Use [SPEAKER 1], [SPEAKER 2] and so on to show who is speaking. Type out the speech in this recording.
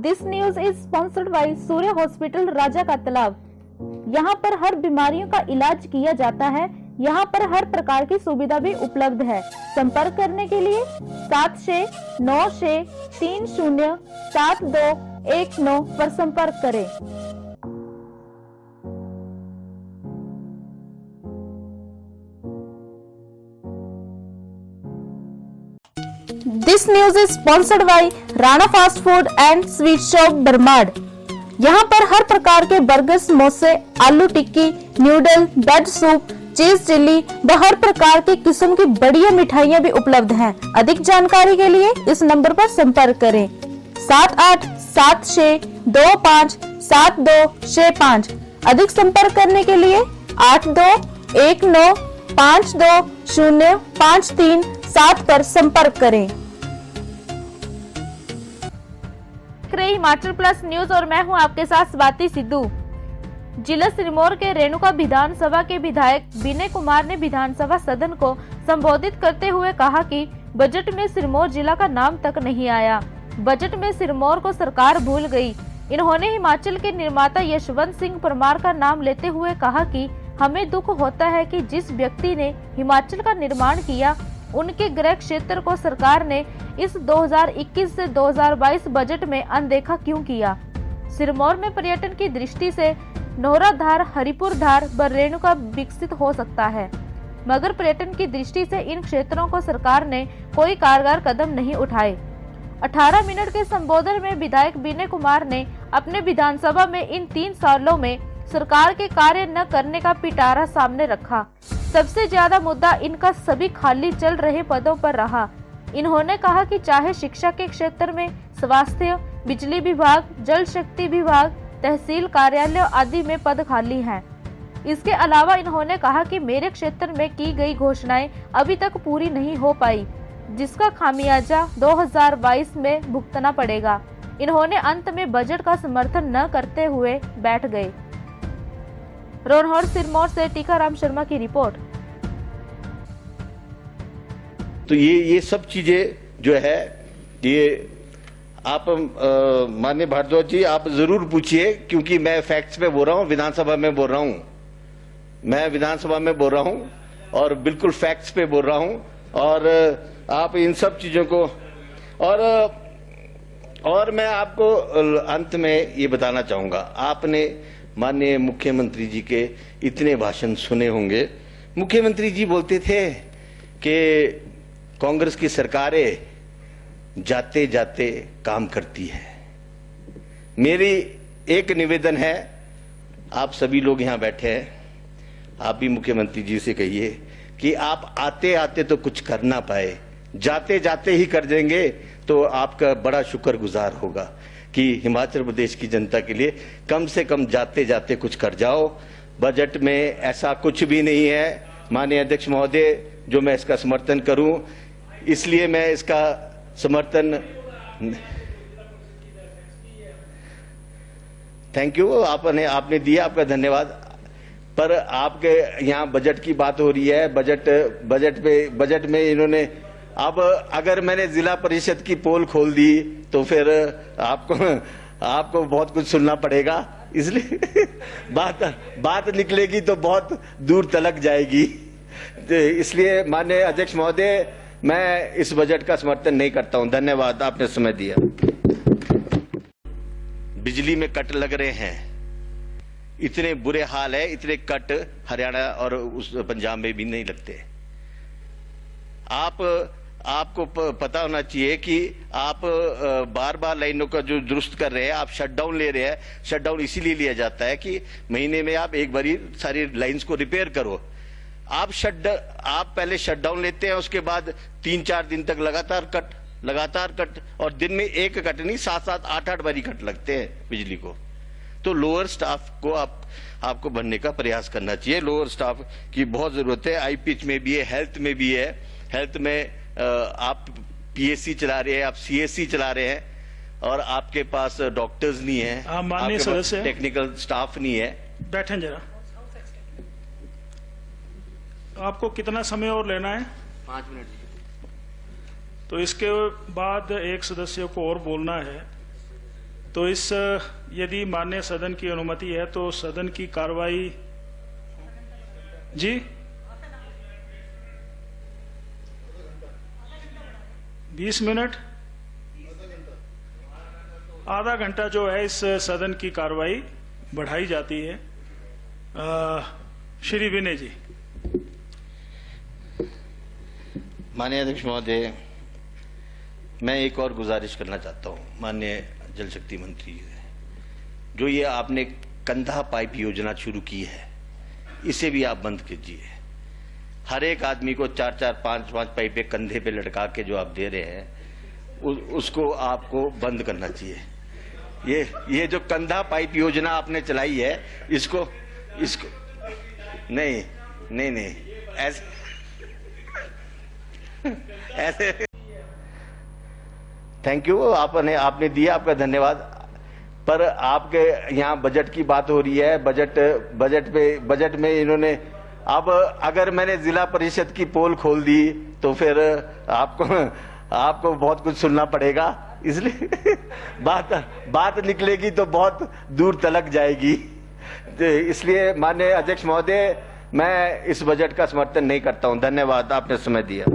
[SPEAKER 1] This news is sponsored by Surya hospital Raja ka Talab. यहाँ पर हर बीमारियों का इलाज किया जाता है। यहाँ पर हर प्रकार की सुविधा भी उपलब्ध है। संपर्क करने के लिए 7696307219 पर संपर्क करें। This news is sponsored by Rana fast food and sweet shop Barmad. यहाँ पर हर प्रकार के बर्गर, समोसे, aloo tikki, noodle, bread soup, cheese chilli व हर प्रकार की किस्म की बढ़िया मिठाइयाँ भी उपलब्ध हैं। अधिक जानकारी के लिए इस नंबर पर संपर्क करें 7876257265। अधिक संपर्क करने के लिए 8219520537 पर संपर्क करें। हिमाचल प्लस न्यूज और मैं हूं आपके साथ स्वाति सिद्धू। जिला सिरमौर के रेणुका विधानसभा के विधायक विनय कुमार ने विधानसभा सदन को संबोधित करते हुए कहा कि बजट में सिरमौर जिला का नाम तक नहीं आया। बजट में सिरमौर को सरकार भूल गई। इन्होंने हिमाचल के निर्माता यशवंत सिंह परमार का नाम लेते हुए कहा कि हमें दुख होता है कि जिस व्यक्ति ने हिमाचल का निर्माण किया उनके गृह क्षेत्र को सरकार ने इस 2021 से 2022 बजट में अनदेखा क्यों किया। सिरमौर में पर्यटन की दृष्टि से नौराधार, हरिपुर धार व रेणुका विकसित हो सकता है, मगर पर्यटन की दृष्टि से इन क्षेत्रों को सरकार ने कोई कारगर कदम नहीं उठाए। 18 मिनट के संबोधन में विधायक विनय कुमार ने अपने विधानसभा में इन 3 सालों में सरकार के कार्य न करने का पिटारा सामने रखा। सबसे ज्यादा मुद्दा इनका सभी खाली चल रहे पदों पर रहा। इन्होंने कहा कि चाहे शिक्षा के क्षेत्र में, स्वास्थ्य, बिजली विभाग, जल शक्ति विभाग, तहसील कार्यालय आदि में पद खाली हैं। इसके अलावा इन्होंने कहा कि मेरे क्षेत्र में की गई घोषणाएं अभी तक पूरी नहीं हो पाई, जिसका खामियाजा 2022 में भुगतना पड़ेगा। इन्होंने अंत में बजट का समर्थन न करते हुए बैठ गए। रोनहर सिरमौर से टीकाराम शर्मा की रिपोर्ट।
[SPEAKER 2] तो ये सब चीजें जो है ये आप माननीय भारद्वाज जी आप जरूर पूछिए, क्योंकि मैं फैक्ट्स पे बोल रहा हूँ, विधानसभा में बोल रहा हूँ, मैं विधानसभा में बोल रहा हूँ और बिल्कुल फैक्ट्स पे बोल रहा हूँ। और आप इन सब चीजों को और मैं आपको अंत में ये बताना चाहूंगा, आपने माननीय मुख्यमंत्री जी के इतने भाषण सुने होंगे। मुख्यमंत्री जी बोलते थे कि कांग्रेस की सरकारें जाते जाते काम करती है। मेरी एक निवेदन है, आप सभी लोग यहां बैठे हैं, आप भी मुख्यमंत्री जी से कहिए कि आप आते आते तो कुछ कर ना पाए, जाते जाते ही कर देंगे तो आपका बड़ा शुक्रगुजार होगा कि हिमाचल प्रदेश की जनता के लिए कम से कम जाते जाते कुछ कर जाओ। बजट में ऐसा कुछ भी नहीं है माननीय अध्यक्ष महोदय जो मैं इसका समर्थन करूं, इसलिए मैं इसका समर्थन थैंक यू आपने दिया, आपका धन्यवाद। पर आपके यहाँ बजट की बात हो रही है, बजट में इन्होंने अब अगर मैंने जिला परिषद की पोल खोल दी तो फिर आपको बहुत कुछ सुनना पड़ेगा, इसलिए बात निकलेगी तो बहुत दूर तलक जाएगी। इसलिए माननीय अध्यक्ष महोदय मैं इस बजट का समर्थन नहीं करता हूं। धन्यवाद, आपने समय दिया। बिजली में कट लग रहे हैं, इतने बुरे हाल है, इतने कट हरियाणा और उस पंजाब में भी नहीं लगते। आपको पता होना चाहिए कि आप बार बार लाइनों का जो दुरुस्त कर रहे हैं, आप शटडाउन ले रहे हैं। शटडाउन इसीलिए लिया जाता है कि महीने में आप एक बारी सारी लाइंस को रिपेयर करो। आप पहले शटडाउन लेते हैं, उसके बाद 3-4 दिन तक लगातार कट, और दिन में एक कट नहीं 7-7, 8-8 बारी कट लगते हैं बिजली को। तो लोअर स्टाफ को आपको बनने का प्रयास करना चाहिए। लोअर स्टाफ की बहुत जरूरत है, आई पिच में भी है, हेल्थ में भी है। हेल्थ में आप पीएससी चला रहे हैं, आप सीएससी चला रहे हैं और आपके पास डॉक्टर्स नहीं है,
[SPEAKER 3] माननीय सदस्य
[SPEAKER 2] टेक्निकल स्टाफ नहीं है।
[SPEAKER 3] बैठें जरा, आपको कितना समय और लेना है?
[SPEAKER 2] 5 मिनट।
[SPEAKER 3] तो इसके बाद एक सदस्य को और बोलना है। तो इस यदि माननीय सदन की अनुमति है तो सदन की कार्रवाई जी 20 मिनट आधा घंटा जो है इस सदन की कार्रवाई बढ़ाई जाती है। श्री विनय जी।
[SPEAKER 2] माननीय अध्यक्ष महोदय, मैं एक और गुजारिश करना चाहता हूं माननीय जल शक्ति मंत्री जी, जो ये आपने कंधा पाइप योजना शुरू की है, इसे भी आप बंद कीजिए। हर एक आदमी को 4-4, 5-5 पाइपें कंधे पे लटका के जो आप दे रहे हैं, उसको आपको बंद करना चाहिए। ये जो कंधा पाइप योजना आपने चलाई है, इसको नहीं ऐसे थैंक यू, आपने दिया, आपका धन्यवाद। पर आपके यहाँ बजट की बात हो रही है, बजट में इन्होंने, अब अगर मैंने जिला परिषद की पोल खोल दी तो फिर आपको बहुत कुछ सुनना पड़ेगा, इसलिए बात निकलेगी तो बहुत दूर तलक जाएगी। इसलिए माननीय अध्यक्ष महोदय, मैं इस बजट का समर्थन नहीं करता हूं। धन्यवाद, आपने समय दिया।